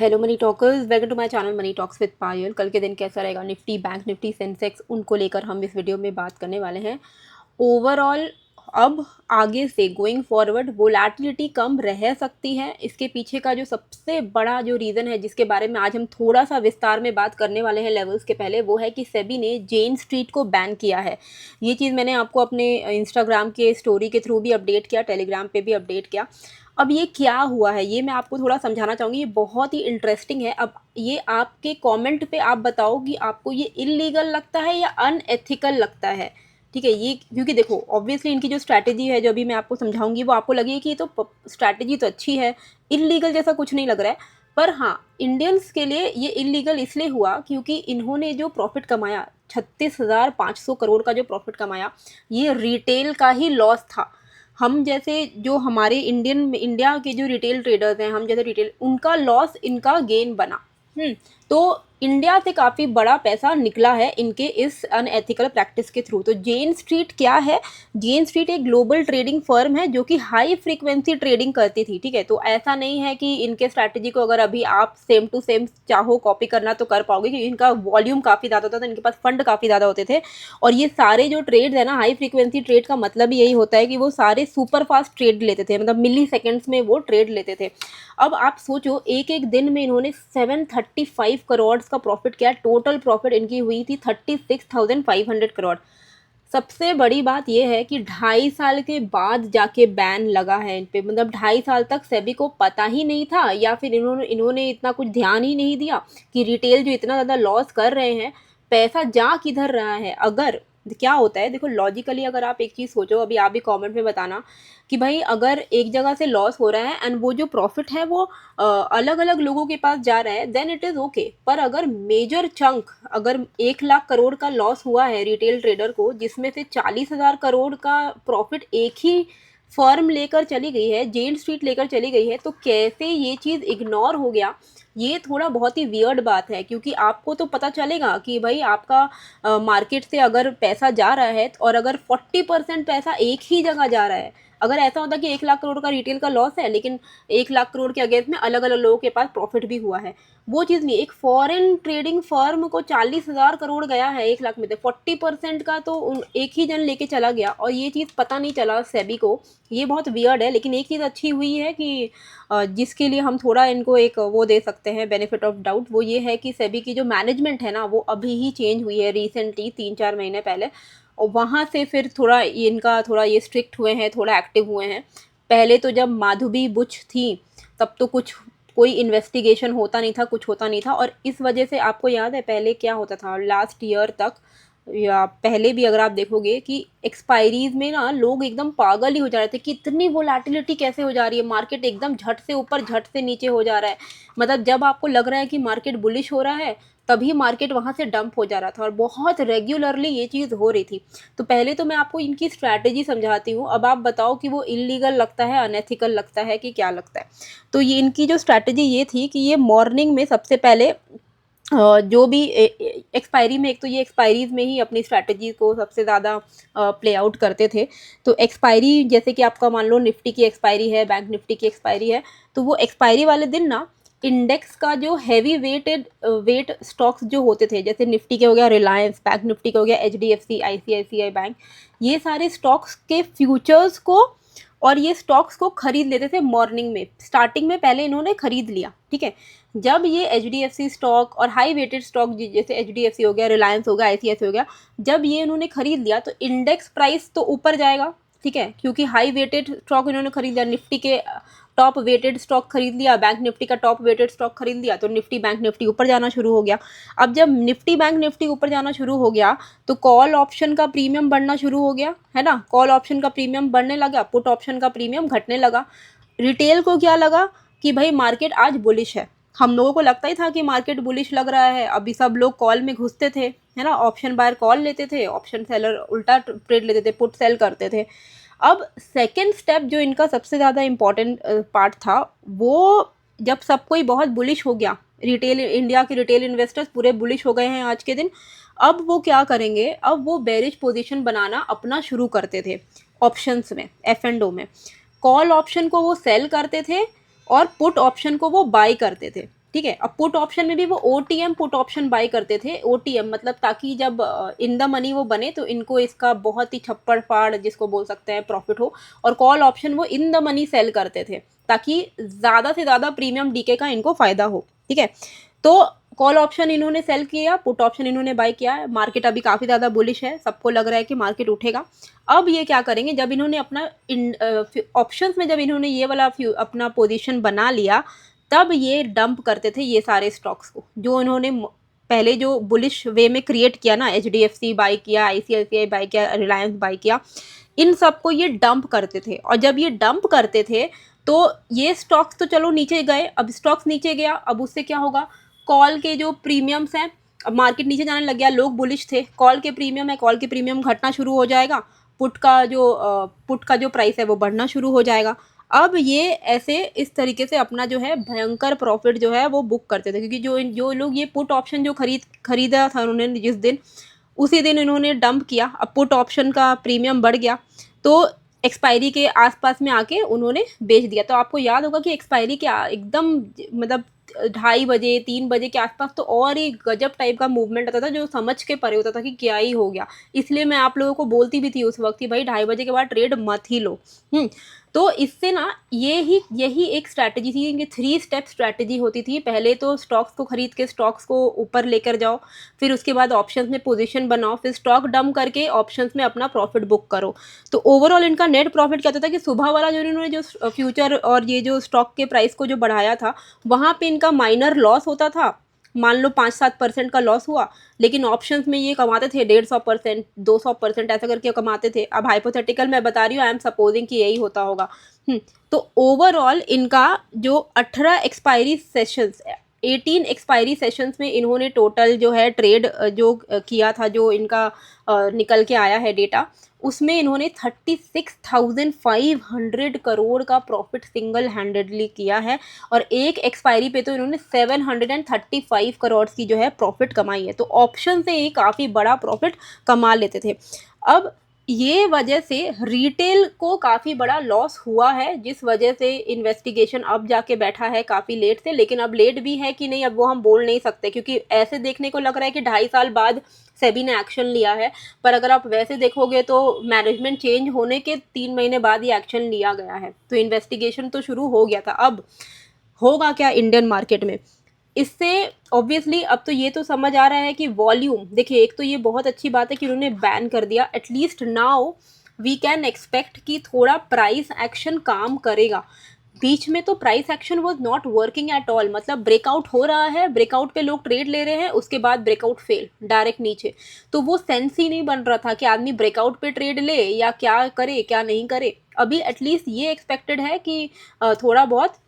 Hello money talkers, welcome to my channel money talks with Payal. कल के दिन कैसा रहेगा निफ्टी, बैंक निफ्टी, सेंसेक्स, उनको लेकर हम इस वीडियो में बात करने वाले हैं। ओवरऑल अब आगे से गोइंग फॉरवर्ड वोलेटिलिटी कम रह सकती है। इसके पीछे का जो सबसे बड़ा जो रीज़न है, जिसके बारे में आज हम थोड़ा सा विस्तार में बात करने वाले हैं लेवल्स के पहले, वो है कि सेबी ने जेन स्ट्रीट को बैन किया है। ये चीज़ मैंने आपको अपने इंस्टाग्राम के स्टोरी के थ्रू भी अपडेट किया, टेलीग्राम पे भी अपडेट किया। अब ये क्या हुआ है ये मैं आपको थोड़ा समझाना चाहूँगी, ये बहुत ही इंटरेस्टिंग है। अब ये आपके कमेंट पे आप बताओ कि आपको ये इल्लीगल लगता है या अनएथिकल लगता है। ठीक है, ये क्योंकि देखो ऑब्वियसली इनकी जो स्ट्रैटेजी है, जो अभी मैं आपको समझाऊंगी, वो आपको लगेगी कि ये तो स्ट्रैटेजी तो अच्छी है, इल्लीगल जैसा कुछ नहीं लग रहा है। पर हाँ, इंडियंस के लिए ये इल्लीगल इसलिए हुआ क्योंकि इन्होंने जो प्रॉफिट कमाया, 36,500 करोड़ का जो प्रॉफिट कमाया, ये रिटेल का ही लॉस था। हम जैसे जो हमारे इंडिया के जो रिटेल ट्रेडर्स हैं, हम जैसे रिटेल, उनका लॉस इनका गेन बना। तो इंडिया से काफ़ी बड़ा पैसा निकला है इनके इस अनएथिकल प्रैक्टिस के थ्रू। तो जेन स्ट्रीट क्या है? जेन स्ट्रीट एक ग्लोबल ट्रेडिंग फर्म है जो कि हाई फ्रीक्वेंसी ट्रेडिंग करती थी। ठीक है, तो ऐसा नहीं है कि इनके स्ट्रैटेजी को अगर अभी आप सेम टू सेम चाहो कॉपी करना तो कर पाओगे, क्योंकि इनका वॉल्यूम काफ़ी ज़्यादा होता था, इनके पास फंड काफ़ी ज़्यादा होते थे। और ये सारे जो ट्रेड्स है ना, हाई फ्रीक्वेंसी ट्रेड का मतलब यही होता है कि वो सारे सुपर फास्ट ट्रेड लेते थे, मतलब मिली सेकेंड्स में वो ट्रेड लेते थे। अब आप सोचो, एक एक दिन में इन्होंने 735 करोड़ का प्रॉफिट किया। टोटल प्रॉफिट इनकी हुई थी 36,500 करोड़। सबसे बड़ी बात यह है कि 2.5 साल के बाद जाके बैन लगा है इन पे। मतलब 2.5 साल तक सेबी को पता ही नहीं था, या फिर इन्होंने इतना कुछ ध्यान ही नहीं दिया कि रिटेल जो इतना ज़्यादा लॉस कर रहे हैं, पैसा जा किधर रहा है। अगर क्या होता है, देखो लॉजिकली अगर आप एक चीज़ सोचो, अभी आप भी कमेंट में बताना कि भाई अगर एक जगह से लॉस हो रहा है एंड वो जो प्रॉफिट है वो अलग अलग लोगों के पास जा रहा है, देन इट इज़ ओके। पर अगर मेजर चंक, अगर 1 लाख करोड़ का लॉस हुआ है रिटेल ट्रेडर को, जिसमें से 40,000 करोड़ का प्रॉफिट एक ही फर्म लेकर चली गई है, जेन स्ट्रीट लेकर चली गई है, तो कैसे ये चीज़ इग्नोर हो गया? ये थोड़ा बहुत ही वियर्ड बात है। क्योंकि आपको तो पता चलेगा कि भाई आपका मार्केट से अगर पैसा जा रहा है और अगर 40% पैसा एक ही जगह जा रहा है, अगर ऐसा होता कि 1 लाख करोड़ का रिटेल का लॉस है लेकिन 1 लाख करोड़ के अगेंस्ट में अलग अलग लोगों के पास प्रॉफिट भी हुआ है, वो चीज़ नहीं। एक फॉरेन ट्रेडिंग फर्म को 40,000 करोड़ गया है 1 लाख में से, 40% का तो एक ही जन लेके चला गया और ये चीज़ पता नहीं चला सेबी को। ये बहुत वियर्ड है। लेकिन एक चीज़ अच्छी हुई है कि जिसके लिए हम थोड़ा इनको एक वो दे सकते हैं बेनिफिट ऑफ डाउट, वो ये है कि सेबी की जो मैनेजमेंट है ना, वो अभी ही चेंज हुई है रिसेंटली, 3-4 महीने पहले। और वहाँ से फिर थोड़ा इनका थोड़ा ये स्ट्रिक्ट हुए हैं, थोड़ा एक्टिव हुए हैं। पहले तो जब माधुरी बुच थी तब तो कुछ कोई इन्वेस्टिगेशन होता नहीं था, कुछ होता नहीं था। और इस वजह से आपको याद है पहले क्या होता था, लास्ट ईयर तक या पहले भी अगर आप देखोगे कि एक्सपायरीज में ना लोग एकदम पागल ही हो जा रहे थे कि इतनी वोलेटिलिटी कैसे हो जा रही है, मार्केट एकदम झट से ऊपर झट से नीचे हो जा रहा है। मतलब जब आपको लग रहा है कि मार्केट बुलिश हो रहा है, तभी मार्केट वहाँ से डंप हो जा रहा था, और बहुत रेगुलरली ये चीज़ हो रही थी। तो पहले तो मैं आपको इनकी स्ट्रैटेजी समझाती हूँ, अब आप बताओ कि वो इलीगल लगता है, अनएथिकल लगता है, कि क्या लगता है। तो ये इनकी जो स्ट्रैटेजी ये थी कि ये मॉर्निंग में सबसे पहले जो भी एक्सपायरी में, एक तो ये एक्सपायरीज में ही अपनी स्ट्रैटेजी को सबसे ज़्यादा प्ले आउट करते थे। तो एक्सपायरी जैसे कि आपका मान लो निफ्टी की एक्सपायरी है, बैंक निफ्टी की एक्सपायरी है, तो वो एक्सपायरी वाले दिन ना इंडेक्स का जो हैवी वेट स्टॉक्स जो होते थे, जैसे निफ्टी के हो गया रिलायंस, बैंक निफ्टी का हो गया HDFC, ICICI बैंक, ये सारे स्टॉक्स के फ्यूचर्स को और ये स्टॉक्स को खरीद लेते थे मॉर्निंग में। स्टार्टिंग में पहले इन्होंने खरीद लिया, ठीक है। जब ये HDFC स्टॉक और हाई वेटेड स्टॉक जैसे HDFC हो गया, रिलायंस हो गया, ICICI हो गया, जब ये इन्होंने खरीद लिया तो इंडेक्स प्राइस तो ऊपर जाएगा, ठीक है, क्योंकि हाई वेटेड स्टॉक इन्होंने खरीद लिया। निफ्टी के टॉप वेटेड स्टॉक खरीद लिया, बैंक निफ्टी का टॉप वेटेड स्टॉक खरीद लिया, तो निफ्टी बैंक निफ्टी ऊपर जाना शुरू हो गया। अब जब निफ्टी बैंक निफ्टी ऊपर जाना शुरू हो गया तो कॉल ऑप्शन का प्रीमियम बढ़ना शुरू हो गया, है ना। कॉल ऑप्शन का प्रीमियम बढ़ने लगा, पुट ऑप्शन का प्रीमियम घटने लगा। रिटेल को क्या लगा कि भाई मार्केट आज बुलिश है। हम लोगों को लगता ही था कि मार्केट बुलिश लग रहा है, अभी सब लोग कॉल में घुसते थे, है ना। ऑप्शन बायर कॉल लेते थे, ऑप्शन सेलर उल्टा ट्रेड लेते थे, पुट सेल करते थे। अब सेकेंड स्टेप जो इनका सबसे ज़्यादा इम्पॉर्टेंट पार्ट था, वो जब सब कोई बहुत बुलिश हो गया, रिटेल इंडिया के रिटेल इन्वेस्टर्स पूरे बुलिश हो गए हैं आज के दिन, अब वो क्या करेंगे, अब वो बेरिश पोजीशन बनाना अपना शुरू करते थे ऑप्शंस में, F&O में। कॉल ऑप्शन को वो सेल करते थे और पुट ऑप्शन को वो बाई करते थे। ठीक है। अब पुट ऑप्शन में भी वो ओटीएम पुट ऑप्शन बाय करते थे, ओटीएम मतलब ताकि जब इन द मनी वो बने तो इनको इसका बहुत ही छप्पड़ फाड़ जिसको बोल सकते हैं प्रॉफिट हो, और कॉल ऑप्शन वो इन द मनी सेल करते थे ताकि ज़्यादा से ज़्यादा प्रीमियम डीके का इनको फ़ायदा हो, ठीक है। तो कॉल ऑप्शन इन्होंने सेल किया, पुट ऑप्शन इन्होंने बाय किया है। मार्केट अभी काफ़ी ज़्यादा बुलिश है, सबको लग रहा है कि मार्केट उठेगा। अब ये क्या करेंगे, जब इन्होंने अपना ऑप्शंस में जब इन्होंने ये वाला अपना पोजीशन बना लिया, तब ये डंप करते थे ये सारे स्टॉक्स को जो इन्होंने पहले जो बुलिश वे में क्रिएट किया ना, एचडीएफसी बाय किया, आईसीआईसीआई बाय किया, रिलायंस बाय किया, इन सबको ये डंप करते थे। और जब ये डंप करते थे तो ये स्टॉक्स तो चलो नीचे गए, अब स्टॉक्स नीचे गया, अब उससे क्या होगा, कॉल के जो प्रीमियम्स हैं, अब मार्केट नीचे जाने लग गया, लोग बुलिश थे, कॉल के प्रीमियम है, कॉल के प्रीमियम घटना शुरू हो जाएगा, पुट का जो प्राइस है वो बढ़ना शुरू हो जाएगा। अब ये ऐसे इस तरीके से अपना जो है भयंकर प्रॉफिट जो है वो बुक करते थे, क्योंकि जो लोग ये पुट ऑप्शन जो खरीदा था उन्होंने जिस दिन, उसी दिन इन्होंने डंप किया। अब पुट ऑप्शन का प्रीमियम बढ़ गया तो एक्सपायरी के आसपास में आके उन्होंने बेच दिया। तो आपको याद होगा कि एक्सपायरी के एकदम मतलब 2:30 बजे 3 बजे के आसपास तो और ही गजब टाइप का मूवमेंट आता था जो समझ के परे होता था कि क्या ही हो गया। इसलिए मैं आप लोगों को बोलती भी थी उस वक्त कि भाई 2:30 बजे के बाद ट्रेड मत ही लो। तो इससे ना यही एक स्ट्रैटेजी थी, इनकी 3 स्टेप स्ट्रैटेजी होती थी। पहले तो स्टॉक्स को खरीद के स्टॉक्स को ऊपर लेकर जाओ, फिर उसके बाद ऑप्शंस में पोजीशन बनाओ, फिर स्टॉक डंप करके ऑप्शंस में अपना प्रॉफिट बुक करो। तो ओवरऑल इनका नेट प्रॉफिट क्या होता था कि सुबह वाला जो इन्होंने जो फ्यूचर और ये जो स्टॉक के प्राइस को जो बढ़ाया था, वहाँ पे इनका माइनर लॉस होता था। मान लो 5-7% का लॉस हुआ, लेकिन ऑप्शंस में ये कमाते थे 150%, 200% ऐसा करके कमाते थे। अब हाइपोथेटिकल मैं बता रही हूँ, आई एम सपोजिंग कि यही होता होगा। तो ओवरऑल इनका जो 18 एक्सपायरी सेशंस 18 एक्सपायरी सेशंस में इन्होंने टोटल जो है ट्रेड जो किया था, जो इनका निकल के आया है डेटा, उसमें इन्होंने 36,500 करोड़ का प्रॉफिट सिंगल हैंडेडली किया है। और एक एक्सपायरी पे तो इन्होंने 735 करोड़ की जो है प्रॉफिट कमाई है। तो ऑप्शन से ही काफ़ी बड़ा प्रॉफिट कमा लेते थे। अब ये वजह से रिटेल को काफ़ी बड़ा लॉस हुआ है, जिस वजह से इन्वेस्टिगेशन अब जाके बैठा है काफ़ी लेट से। लेकिन अब लेट भी है कि नहीं अब वो हम बोल नहीं सकते, क्योंकि ऐसे देखने को लग रहा है कि 2.5 साल बाद सेबी ने एक्शन लिया है, पर अगर आप वैसे देखोगे तो मैनेजमेंट चेंज होने के 3 महीने बाद ही एक्शन लिया गया है। तो इन्वेस्टिगेशन तो शुरू हो गया था। अब होगा क्या इंडियन मार्केट में, इससे ऑब्वियसली अब तो ये तो समझ आ रहा है कि वॉल्यूम, देखिए एक तो ये बहुत अच्छी बात है कि उन्होंने बैन कर दिया। At least now we can expect कि थोड़ा प्राइस एक्शन काम करेगा। बीच में तो price action was not working at all, मतलब ब्रेकआउट हो रहा है, ब्रेकआउट पे लोग ट्रेड ले रहे हैं, उसके बाद ब्रेकआउट फेल डायरेक्ट नीचे। तो वो सेंस ही नहीं बन रहा था कि आदमी ब्रेकआउट पे ट्रेड ले या क्या करे क्या नहीं करे। अभी एटलीस्ट ये एक्सपेक्टेड है कि थोड़ा बहुत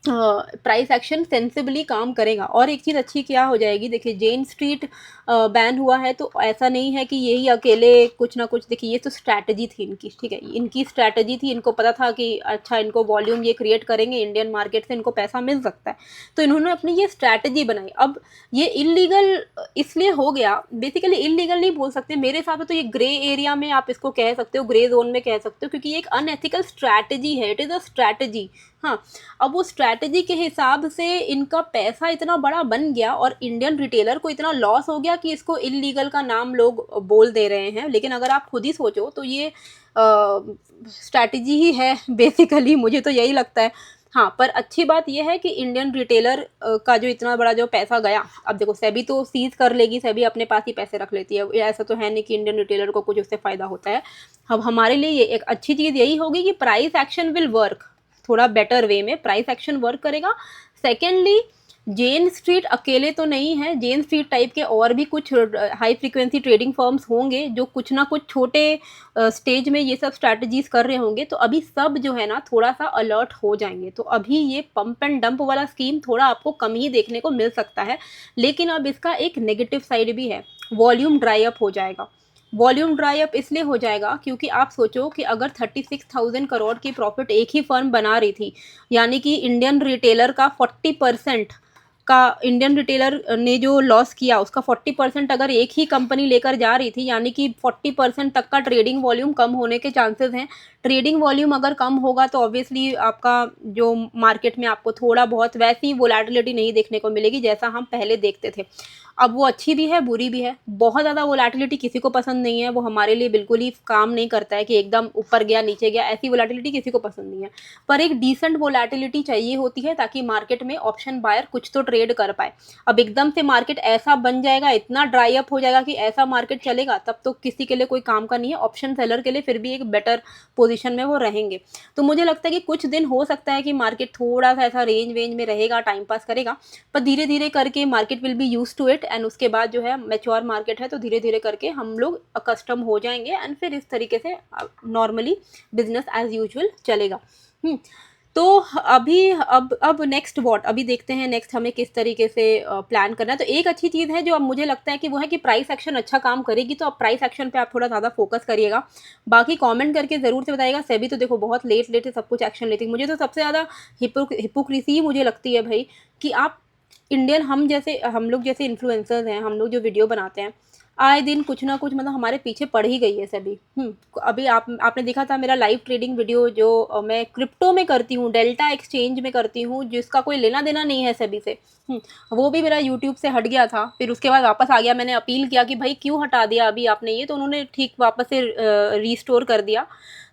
प्राइस एक्शन सेंसिबली काम करेगा। और एक चीज़ अच्छी क्या हो जाएगी, देखिए जेन स्ट्रीट बैन हुआ है तो ऐसा नहीं है कि यही अकेले कुछ ना कुछ, देखिए ये तो स्ट्रैटेजी थी इनकी, ठीक है, इनकी स्ट्रैटेजी थी। इनको पता था कि अच्छा इनको वॉल्यूम ये क्रिएट करेंगे इंडियन मार्केट से, इनको पैसा मिल सकता है, तो इन्होंने अपनी ये स्ट्रैटेजी बनाई। अब ये इलीगल इसलिए हो गया, बेसिकली इलीगल नहीं बोल सकते मेरे हिसाब से, तो ये ग्रे एरिया में आप इसको कह सकते हो, ग्रे जोन में कह सकते हो, क्योंकि ये एक अनएथिकल स्ट्रैटेजी है, इट इज़ अ स्ट्रैटेजी। हाँ, अब वो स्ट्रैटेजी के हिसाब से इनका पैसा इतना बड़ा बन गया और इंडियन रिटेलर को इतना लॉस हो गया कि इसको इलीगल का नाम लोग बोल दे रहे हैं। लेकिन अगर आप खुद ही सोचो तो ये स्ट्रैटेजी ही है बेसिकली, मुझे तो यही लगता है। हाँ, पर अच्छी बात यह है कि इंडियन रिटेलर का जो इतना बड़ा जो पैसा गया, अब देखो सेबी तो सीज कर लेगी, सेबी अपने पास ही पैसे रख लेती है, ऐसा तो है नहीं कि इंडियन रिटेलर को कुछ उससे फ़ायदा होता है। अब हमारे लिए ये एक अच्छी चीज़ यही होगी कि प्राइस एक्शन विल वर्क, थोड़ा बेटर वे में प्राइस एक्शन वर्क करेगा। सेकेंडली, जेन स्ट्रीट अकेले तो नहीं है, जेन स्ट्रीट टाइप के और भी कुछ हाई फ्रीक्वेंसी ट्रेडिंग फर्म्स होंगे जो कुछ ना कुछ छोटे स्टेज में ये सब स्ट्रैटेजीज कर रहे होंगे। तो अभी सब जो है ना थोड़ा सा अलर्ट हो जाएंगे। तो अभी ये पंप एंड डंप वाला स्कीम थोड़ा आपको कम ही देखने को मिल सकता है, लेकिन अब इसका एक नेगेटिव साइड भी है, वॉल्यूम ड्राई अप हो जाएगा। वॉल्यूम ड्राई अप इसलिए हो जाएगा क्योंकि आप सोचो कि अगर 36,000 करोड़ की प्रॉफिट एक ही फर्म बना रही थी, यानी कि इंडियन रिटेलर का 40% उसका इंडियन रिटेलर ने जो लॉस किया उसका 40% अगर एक ही कंपनी लेकर जा रही थी, यानी कि 40% तक का ट्रेडिंग वॉल्यूम कम होने के चांसेस हैं। ट्रेडिंग वॉल्यूम अगर कम होगा तो ऑब्वियसली आपका जो मार्केट में आपको थोड़ा बहुत वैसी वोलेटिलिटी नहीं देखने को मिलेगी जैसा हम पहले देखते थे। अब वो अच्छी भी है, बुरी भी है। बहुत ज़्यादा वोलेटिलिटी किसी को पसंद नहीं है, वो हमारे लिए बिल्कुल ही काम नहीं करता है कि एकदम ऊपर गया, नीचे गया, ऐसी वोलेटिलिटी किसी को पसंद नहीं है। पर एक डिसेंट वोलेटिलिटी चाहिए होती है ताकि मार्केट में ऑप्शन बायर कुछ तो ट्रेड कर पाए। अब एकदम से मार्केट ऐसा बन जाएगा, इतना ड्राई अप हो जाएगा कि ऐसा मार्केट चलेगा, तब तो किसी के लिए कोई काम का नहीं है। ऑप्शन सेलर के लिए फिर भी एक बेटर पोजीशन में वो रहेंगे। तो मुझे लगता है कि कुछ दिन हो सकता है कि मार्केट थोड़ा सा ऐसा रेंज वेंज में रहेगा, टाइम पास करेगा, पर धीरे धीरे करके market will be use to it and उसके बाद जो है मैच्योर मार्केट है तो धीरे धीरे करके हम लोग अकस्टम हो जाएंगे एंड फिर इस तरीके से नॉर्मली बिजनेस एज यूजुअल चलेगा। तो अभी अब नेक्स्ट वॉट अभी देखते हैं नेक्स्ट हमें किस तरीके से प्लान करना है। तो एक अच्छी चीज़ है जो अब मुझे लगता है कि वो है कि प्राइस एक्शन अच्छा काम करेगी, तो अब प्राइस एक्शन पे आप थोड़ा ज़्यादा फोकस करिएगा। बाकी कमेंट करके ज़रूर से बताइएगा। सेबी तो देखो बहुत लेट लेट सब कुछ एक्शन लेती है। मुझे तो सबसे ज़्यादा हिपोक्रेसी मुझे लगती है भाई कि आप इंडियन हम लोग जैसे इन्फ्लुएंसर्स हैं, हम लोग जो वीडियो बनाते हैं, आए दिन कुछ ना कुछ मतलब हमारे पीछे पड़ ही गई है सभी। अभी आपने देखा था मेरा लाइव ट्रेडिंग वीडियो जो मैं क्रिप्टो में करती हूँ, डेल्टा एक्सचेंज में करती हूँ, जिसका कोई लेना देना नहीं है सभी से। वो भी मेरा यूट्यूब से हट गया था, फिर उसके बाद वापस आ गया। मैंने अपील किया कि भाई क्यों हटा दिया अभी आपने ये, तो उन्होंने ठीक वापस से रीस्टोर कर दिया।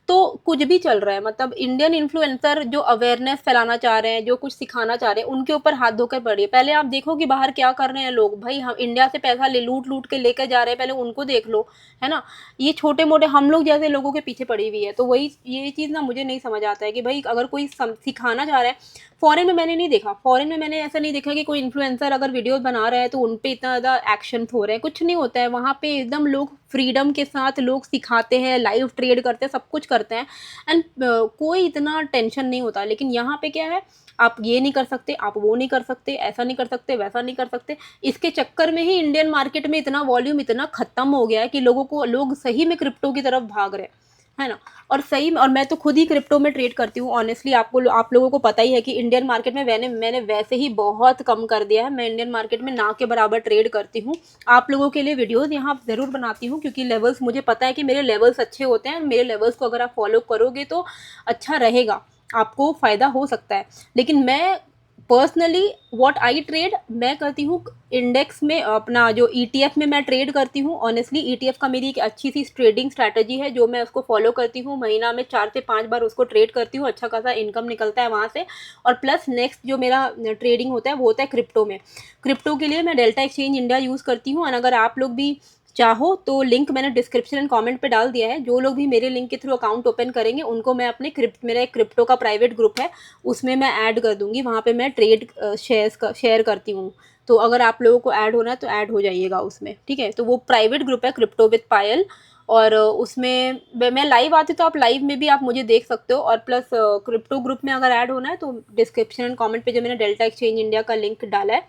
तो कुछ भी चल रहा है, मतलब इंडियन इन्फ्लुएंसर जो अवेयरनेस फैलाना चाह रहे हैं, जो कुछ सिखाना चाह रहे हैं, उनके ऊपर हाथ धोकर पड़िए। पहले आप देखो कि बाहर क्या कर रहे हैं लोग। भाई हम इंडिया से पैसा लूट के लेकर जा रहे हैं, पहले उनको देख लो, है ना। ये छोटे मोटे हम लोग जैसे लोगों के पीछे पड़ी हुई है। तो वही ये चीज़ ना मुझे नहीं समझ आता है कि भाई अगर कोई सिखाना चाह रहा है। फॉरेन में मैंने नहीं देखा, फॉरेन में मैंने ऐसा नहीं देखा कि कोई इन्फ्लुएंसर अगर वीडियो बना रहा है तो उन पे इतना ज़्यादा एक्शन हो रहे हैं, कुछ नहीं होता है वहाँ पे। एकदम लोग फ्रीडम के साथ लोग सिखाते हैं, लाइव ट्रेड करते हैं, सब कुछ करते हैं एंड कोई इतना टेंशन नहीं होता। लेकिन यहाँ पे क्या है, आप ये नहीं कर सकते, आप वो नहीं कर सकते, ऐसा नहीं कर सकते, वैसा नहीं कर सकते। इसके चक्कर में ही इंडियन मार्केट में इतना वॉल्यूम इतना खत्म हो गया है कि लोग सही में क्रिप्टो की तरफ भाग रहे हैं, है ना। और सही में, और मैं तो खुद ही क्रिप्टो में ट्रेड करती हूँ ऑनेस्टली। आप लोगों को पता ही है कि इंडियन मार्केट में मैंने वैसे ही बहुत कम कर दिया है। मैं इंडियन मार्केट में ना के बराबर ट्रेड करती हूँ। आप लोगों के लिए वीडियोस यहाँ ज़रूर बनाती हूँ क्योंकि लेवल्स मुझे पता है कि मेरे लेवल्स अच्छे होते हैं। मेरे लेवल्स को अगर आप फॉलो करोगे तो अच्छा रहेगा, आपको फ़ायदा हो सकता है। लेकिन मैं पर्सनली व्हाट आई ट्रेड, मैं करती हूँ इंडेक्स में, अपना जो ETF में मैं ट्रेड करती हूँ। ऑनेस्टली ETF का मेरी एक अच्छी सी ट्रेडिंग स्ट्रैटेजी है जो मैं उसको फॉलो करती हूँ। महीना में 4 से 5 बार उसको ट्रेड करती हूँ, अच्छा खासा इनकम निकलता है वहाँ से। और प्लस नेक्स्ट जो मेरा ट्रेडिंग होता है वो होता है क्रिप्टो में। क्रिप्टो के लिए मैं डेल्टा एक्सचेंज इंडिया यूज़ करती हूँ। और अगर आप लोग भी चाहो तो लिंक मैंने डिस्क्रिप्शन एंड कमेंट पे डाल दिया है। जो लोग भी मेरे लिंक के थ्रू अकाउंट ओपन करेंगे उनको मैं अपने मेरा एक क्रिप्टो का प्राइवेट ग्रुप है उसमें मैं ऐड कर दूंगी। वहाँ पे मैं ट्रेड शेयर करती हूँ। तो अगर आप लोगों को ऐड होना है तो ऐड हो जाइएगा उसमें, ठीक है। तो वो प्राइवेट ग्रुप है क्रिप्टो विद पायल, और उसमें मैं लाइव आती तो आप लाइव में भी आप मुझे देख सकते हो। और प्लस क्रिप्टो ग्रुप में अगर ऐड होना है तो डिस्क्रिप्शन एंड कमेंट पे जो मैंने डेल्टा एक्सचेंज इंडिया का लिंक डाला है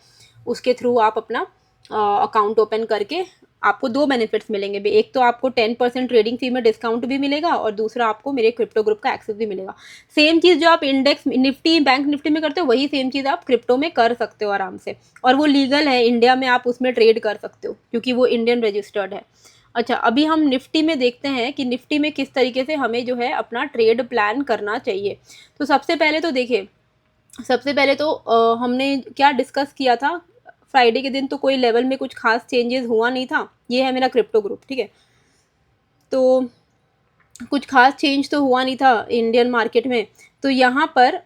उसके थ्रू आप अपना अकाउंट ओपन करके आपको 2 बेनिफिट्स मिलेंगे। एक तो आपको 10% ट्रेडिंग फी में डिस्काउंट भी मिलेगा और दूसरा आपको मेरे क्रिप्टो ग्रुप का एक्सेस भी मिलेगा। सेम चीज़ जो आप इंडेक्स निफ्टी बैंक निफ्टी में करते हो वही सेम चीज़ आप क्रिप्टो में कर सकते हो आराम से। और वो लीगल है, इंडिया में आप उसमें ट्रेड कर सकते हो क्योंकि वो इंडियन रजिस्टर्ड है। अच्छा, अभी हम निफ्टी में देखते हैं कि निफ्टी में किस तरीके से हमें जो है अपना ट्रेड प्लान करना चाहिए। तो सबसे पहले तो देखिए, सबसे पहले तो हमने क्या डिस्कस किया था फ्राइडे के दिन, तो कोई लेवल में कुछ खास चेंजेस हुआ नहीं था। ये है मेरा क्रिप्टो ग्रुप, ठीक है। तो कुछ खास चेंज तो हुआ नहीं था इंडियन मार्केट में। तो यहाँ पर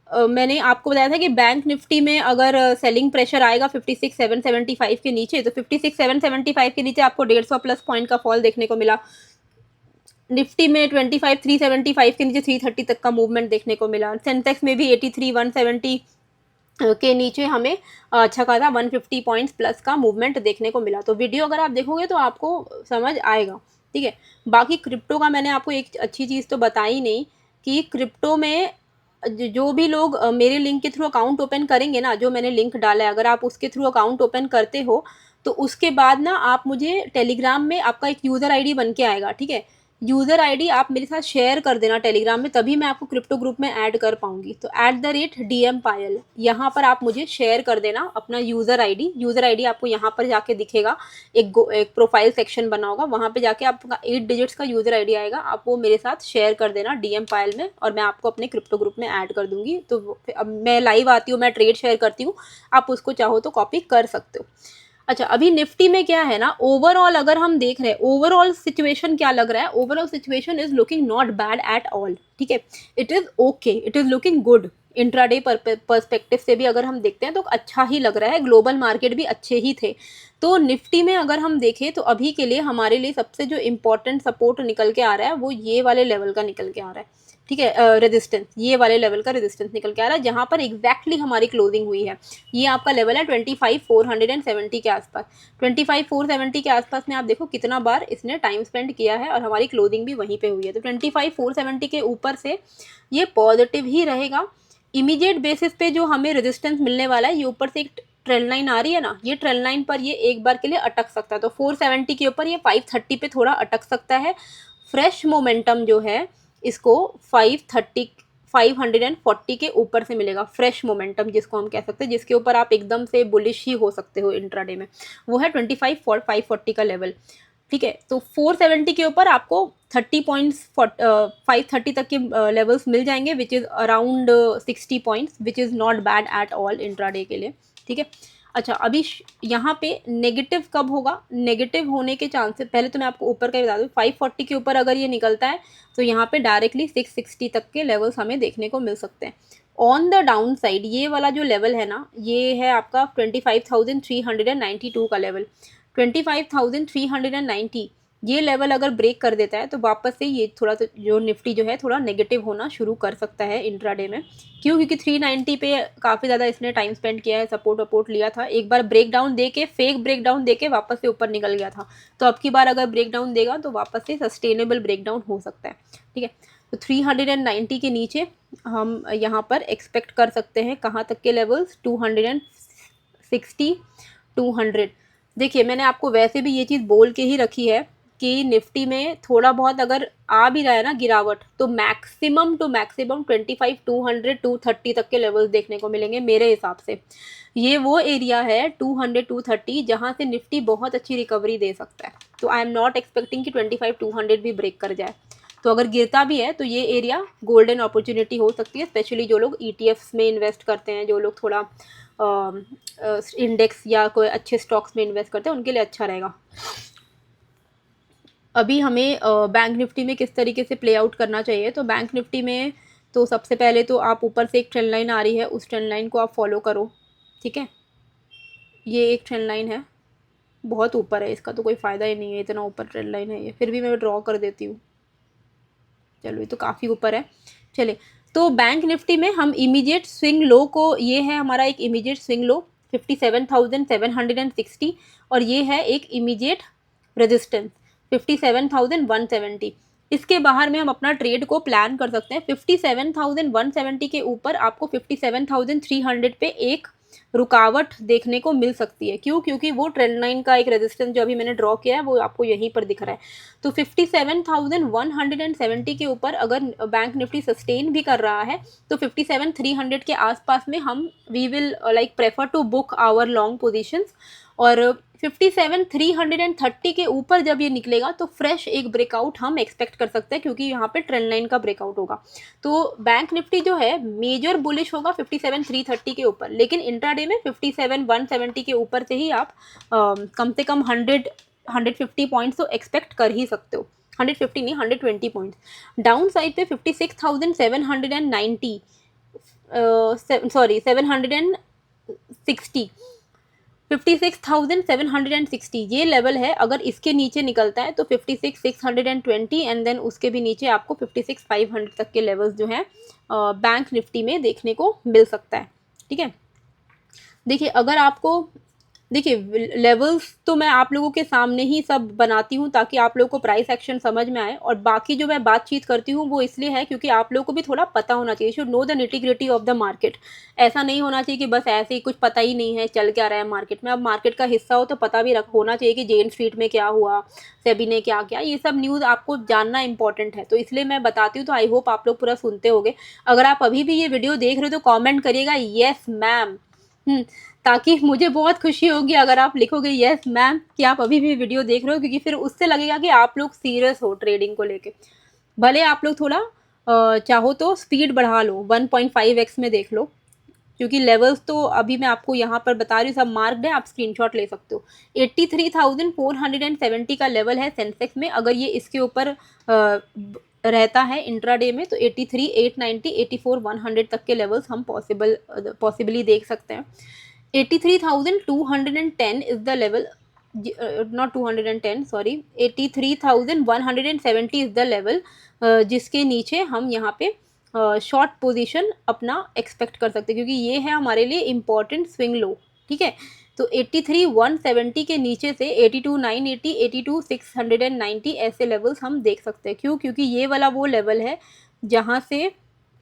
मैंने आपको बताया था कि बैंक निफ्टी में अगर सेलिंग प्रेशर आएगा 56,775 के नीचे, तो 56,775 के नीचे आपको 150 प्लस पॉइंट का फॉल देखने को मिला। निफ्टी में 25,375 के नीचे 330 तक का मूवमेंट देखने को मिला। सेंसेक्स में भी 83,170 के नीचे हमें अच्छा खासा 150 पॉइंट्स प्लस का मूवमेंट देखने को मिला। तो वीडियो अगर आप देखोगे तो आपको समझ आएगा, ठीक है। बाकी क्रिप्टो का मैंने आपको एक अच्छी चीज़ तो बताई नहीं कि क्रिप्टो में जो भी लोग मेरे लिंक के थ्रू अकाउंट ओपन करेंगे ना, जो मैंने लिंक डाला है, अगर आप उसके थ्रू अकाउंट ओपन करते हो तो उसके बाद ना आप मुझे टेलीग्राम में आपका एक यूज़र ID बन के आएगा, ठीक है। यूज़र आईडी आप मेरे साथ शेयर कर देना टेलीग्राम में, तभी मैं आपको क्रिप्टो ग्रुप में ऐड कर पाऊंगी। तो @DM पायल यहाँ पर आप मुझे शेयर कर देना अपना यूज़र आईडी। यूज़र आईडी आपको यहाँ पर जाके दिखेगा, एक प्रोफाइल सेक्शन बना होगा, वहाँ पे जाके आपका 8 डिजिट्स का यूज़र आईडी आएगा, आप वो मेरे साथ शेयर कर देना DM पायल में, और मैं आपको अपने क्रिप्टो ग्रुप में ऐड कर दूंगी। तो अब मैं लाइव आती हूँ, मैं ट्रेड शेयर करती हूँ, आप उसको चाहो तो कॉपी कर सकते हो। अच्छा, अभी निफ्टी में क्या है ना, ओवरऑल अगर हम देख रहे हैं, ओवरऑल सिचुएशन क्या लग रहा है, overall situation is looking not bad at all. ठीक है, it is okay, it is looking good. Intraday perspective से भी अगर हम देखते हैं तो अच्छा ही लग रहा है, ग्लोबल मार्केट भी अच्छे ही थे। तो निफ्टी में अगर हम देखें तो अभी के लिए हमारे लिए सबसे जो इम्पोर्टेंट सपोर्ट निकल के आ रहा है वो ये वाले लेवल का निकल के आ रहा है। ठीक है, रेजिस्टेंस, ये वाले लेवल का रेजिस्टेंस निकल के आ रहा है, जहाँ पर एग्जैक्टली हमारी क्लोजिंग हुई है। ये आपका लेवल है 25,470 के आसपास। 25,470 के आसपास में आप देखो कितना बार इसने टाइम स्पेंड किया है, और हमारी क्लोजिंग भी वहीं पे हुई है। तो 25,470 के ऊपर से ये पॉजिटिव ही रहेगा। इमीडिएट बेसिस पे जो हमें रेजिस्टेंस मिलने वाला है, ये ऊपर से एक ट्रेंड लाइन आ रही है ना, ये ट्रेंड लाइन पर ये एक बार के लिए अटक सकता है। तो 470 के ऊपर ये 530 पे थोड़ा अटक सकता है। फ्रेश मोमेंटम जो है इसको 540 के ऊपर से मिलेगा। फ्रेश मोमेंटम जिसको हम कह सकते हैं, जिसके ऊपर आप एकदम से बुलिश ही हो सकते हो इंट्राडे में, वो है 540 का लेवल। ठीक है, तो 470 के ऊपर आपको 30 पॉइंट्स 530 तक के लेवल्स मिल जाएंगे, which is around 60 points, which is not bad at all intraday के लिए। ठीक है, अच्छा, अभी यहाँ पे नेगेटिव कब होगा, नेगेटिव होने के चांसेस, पहले तो मैं आपको ऊपर का ही बता दूँ, 540 के ऊपर अगर ये निकलता है तो यहाँ पे डायरेक्टली 660 तक के लेवल्स हमें देखने को मिल सकते हैं। ऑन द डाउन साइड ये वाला जो लेवल है ना, ये है आपका 25,392 का लेवल। 25,390 ये लेवल अगर ब्रेक कर देता है तो वापस से ये थोड़ा सा जो निफ्टी जो है थोड़ा नेगेटिव होना शुरू कर सकता है इंट्राडे में। क्यों? क्योंकि 390 पे काफ़ी ज़्यादा इसने टाइम स्पेंड किया है, सपोर्ट वपोर्ट लिया था, एक बार ब्रेक डाउन दे के, फेक ब्रेक डाउन दे के वापस से ऊपर निकल गया था। तो अब की बार अगर ब्रेक डाउन देगा तो वापस से सस्टेनेबल ब्रेक डाउन हो सकता है। ठीक है, तो 390 के नीचे हम यहाँ पर एक्सपेक्ट कर सकते हैं कहाँ तक के लेवल्स, 260, 200। देखिए, मैंने आपको वैसे भी ये चीज़ बोल के ही रखी है कि निफ्टी में थोड़ा बहुत अगर आ भी रहा है ना गिरावट, तो मैक्सिमम टू मैक्सिमम 25, 200, 230 तक के लेवल्स देखने को मिलेंगे मेरे हिसाब से। ये वो एरिया है 200, 230 जहाँ से निफ्टी बहुत अच्छी रिकवरी दे सकता है। तो आई एम नॉट एक्सपेक्टिंग कि 25, 200 भी ब्रेक कर जाए। तो अगर गिरता भी है तो ये एरिया गोल्डन अपॉर्चुनिटी हो सकती है, स्पेशली जो लोग ETFs में इन्वेस्ट करते हैं, जो लोग थोड़ा इंडेक्स या कोई अच्छे स्टॉक्स में इन्वेस्ट करते हैं, उनके लिए अच्छा रहेगा। अभी हमें बैंक निफ्टी में किस तरीके से प्ले आउट करना चाहिए, तो बैंक निफ्टी में तो सबसे पहले तो आप ऊपर से एक ट्रेंड लाइन आ रही है, उस ट्रेंड लाइन को आप फॉलो करो। ठीक है, ये एक ट्रेंड लाइन है, बहुत ऊपर है, इसका तो कोई फ़ायदा ही नहीं है, इतना ऊपर ट्रेंड लाइन है ये, फिर भी मैं ड्रॉ कर देती हूँ। चलो, ये तो काफ़ी ऊपर है। चलिए, तो बैंक निफ्टी में हम इमीडिएट स्विंग लो को, ये है हमारा एक इमीडिएट स्विंग लो 57,760, और ये है एक इमीडिएट रेजिस्टेंस 57,170। इसके बाहर में हम अपना ट्रेड को प्लान कर सकते हैं। 57,170 के ऊपर आपको 57,300 पे एक रुकावट देखने को मिल सकती है। क्यों? क्योंकि वो ट्रेंड लाइन का एक रेजिस्टेंस जो अभी मैंने ड्रॉ किया है वो आपको यहीं पर दिख रहा है। तो 57,170 के ऊपर अगर बैंक निफ्टी सस्टेन भी कर रहा है तो 57,300 के आसपास में हम we will like prefer to book our long positions. और 57,330 के ऊपर जब ये निकलेगा तो फ्रेश एक ब्रेकआउट हम एक्सपेक्ट कर सकते हैं, क्योंकि यहाँ पे ट्रेंड लाइन का ब्रेकआउट होगा। तो बैंक निफ्टी जो है मेजर बुलिश होगा 57,330 के ऊपर, लेकिन इंट्राडे में 57,170 के ऊपर से ही आप कम से कम 150 पॉइंट्स तो एक्सपेक्ट कर ही सकते हो। 150 नहीं, 120 पॉइंट्स। डाउन साइड पे 56,790 सॉरी 760 56,760 ये लेवल है। अगर इसके नीचे निकलता है तो 56,620 एंड देन उसके भी नीचे आपको 56,500 तक के लेवल्स जो हैं बैंक निफ्टी में देखने को मिल सकता है। ठीक है, देखिए, अगर आपको देखिए लेवल्स तो मैं आप लोगों के सामने ही सब बनाती हूँ ताकि आप लोगों को प्राइस एक्शन समझ में आए, और बाकी जो मैं बातचीत करती हूँ वो इसलिए है क्योंकि आप लोगों को भी थोड़ा पता होना चाहिए, should know the nitty-gritty of the market. ऐसा नहीं होना चाहिए कि बस ऐसे ही कुछ पता ही नहीं है चल क्या रहा है मार्केट में। अब मार्केट का हिस्सा हो तो पता भी रख होना चाहिए कि जेन स्ट्रीट में क्या हुआ, सेबी ने क्या किया, ये सब न्यूज़ आपको जानना इंपॉर्टेंट है, तो इसलिए मैं बताती हूँ। तो आई होप आप लोग पूरा सुनते होगे। अगर आप अभी भी ये वीडियो देख रहे हो तो कॉमेंट करिएगा येस मैम। ताकि मुझे बहुत खुशी होगी अगर आप लिखोगे यस मैम कि आप अभी भी वीडियो देख रहे हो, क्योंकि फिर उससे लगेगा कि आप लोग सीरियस हो ट्रेडिंग को लेके। भले आप लोग थोड़ा चाहो तो स्पीड बढ़ा लो, 1.5x में देख लो, क्योंकि लेवल्स तो अभी मैं आपको यहाँ पर बता रही हूँ, सब मार्क्ड है, आप स्क्रीनशॉट ले सकते हो। 83,470 का लेवल है सेंसेक्स में। अगर ये इसके ऊपर रहता है इंट्राडे में तो 83, 890, 84, 100 तक के लेवल्स हम पॉसिबली देख सकते हैं। 83,210 is the level, not 210 sorry, 83,170 is the level जिसके नीचे हम यहाँ पे शॉर्ट पोजीशन अपना एक्सपेक्ट कर सकते हैं, क्योंकि ये है हमारे लिए इम्पॉर्टेंट स्विंग लो। ठीक है, तो 83,170 के नीचे से 82,980, 82,690 ऐसे लेवल्स हम देख सकते हैं। क्यों? क्योंकि ये वाला वो लेवल है जहाँ से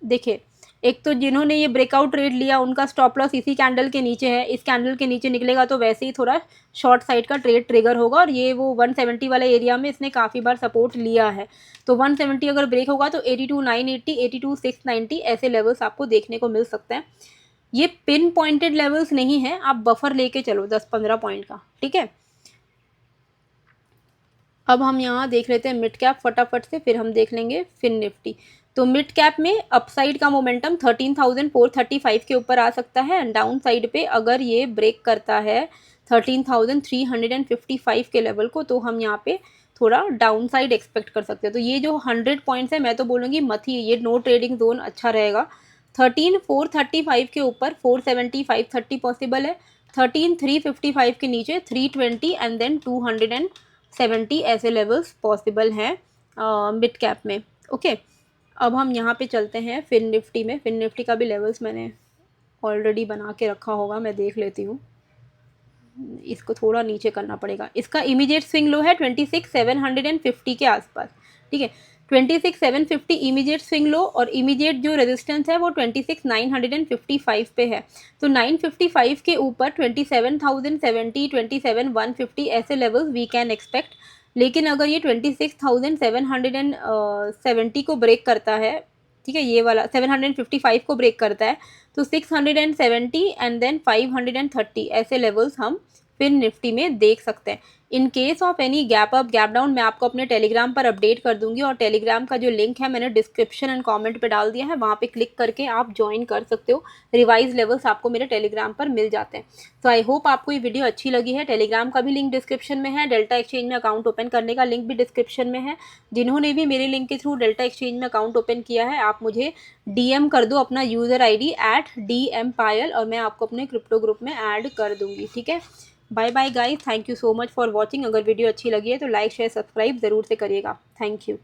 देखिए, एक तो जिन्होंने ये ब्रेकआउट ट्रेड लिया उनका स्टॉप लॉस इसी कैंडल के नीचे है, इस कैंडल के नीचे निकलेगा तो वैसे ही थोड़ा शॉर्ट साइड का ट्रेड ट्रिगर होगा, और ये वो 170 वाला एरिया में इसने काफ़ी बार सपोर्ट लिया है। तो 170 अगर ब्रेक होगा तो 82,980, 82,690 ऐसे लेवल्स आपको देखने को मिल सकते हैं। ये पिन पॉइंटेड लेवल्स नहीं है, आप बफर लेके चलो 10-15 पॉइंट का। ठीक है, अब हम यहाँ देख लेते हैं मिड कैप फटाफट से, फिर हम देख लेंगे फिन निफ्टी। तो मिड कैप में अपसाइड का मोमेंटम 13,435 के ऊपर आ सकता है, एंड डाउन साइड पे अगर ये ब्रेक करता है 13,355 के लेवल को तो हम यहाँ पे थोड़ा डाउन साइड एक्सपेक्ट कर सकते हैं। तो ये जो 100 पॉइंट्स है मैं तो बोलूँगी मत ही, ये नो ट्रेडिंग जोन अच्छा रहेगा। 13,435 के ऊपर 470, 530 पॉसिबल है। 13,355 के नीचे 320 एंड देन 270 ऐसे लेवल्स पॉसिबल हैं मिड कैप में। ओके, अब हम यहाँ पे चलते हैं फिन निफ्टी में। फिन निफ्टी का भी लेवल्स मैंने ऑलरेडी बना के रखा होगा, मैं देख लेती हूँ। इसको थोड़ा नीचे करना पड़ेगा। इसका इमीडिएट स्विंग लो है 26,750 के आसपास। ठीक है, 26,750 इमीडिएट स्विंग लो, और इमीडिएट जो रेजिस्टेंस है वो 26,955 पे है। तो 955 के ऊपर 27,070, 27,150 ऐसे लेवल्स वी कैन एक्सपेक्ट। लेकिन अगर ये 26,770 को ब्रेक करता है, ठीक है, ये वाला 755 को ब्रेक करता है, तो 670 एंड देन 530 ऐसे लेवल्स हम फिर निफ्टी में देख सकते हैं। In case of any gap up gap down मैं आपको अपने टेलीग्राम पर अपडेट कर दूंगी, और टेलीग्राम का जो लिंक है मैंने डिस्क्रिप्शन एंड कमेंट पे डाल दिया है, वहाँ पे क्लिक करके आप ज्वाइन कर सकते हो। रिवाइज लेवल्स आपको मेरे टेलीग्राम पर मिल जाते हैं। तो आई होप आपको ये वीडियो अच्छी लगी है। टेलीग्राम का भी लिंक डिस्क्रिप्शन में है, डेल्टा एक्सचेंज में अकाउंट ओपन करने का लिंक भी डिस्क्रिप्शन में है। जिन्होंने भी मेरे लिंक के थ्रू डेल्टा एक्सचेंज में अकाउंट ओपन किया है, आप मुझे DM कर दो अपना यूज़र ID @DM पायल, और मैं आपको अपने क्रिप्टो ग्रुप में ऐड कर दूंगी। ठीक है, bye bye guys, thank you so much for watching. अगर वीडियो अच्छी लगी है तो लाइक शेयर सब्सक्राइब ज़रूर से करिएगा। Thank you.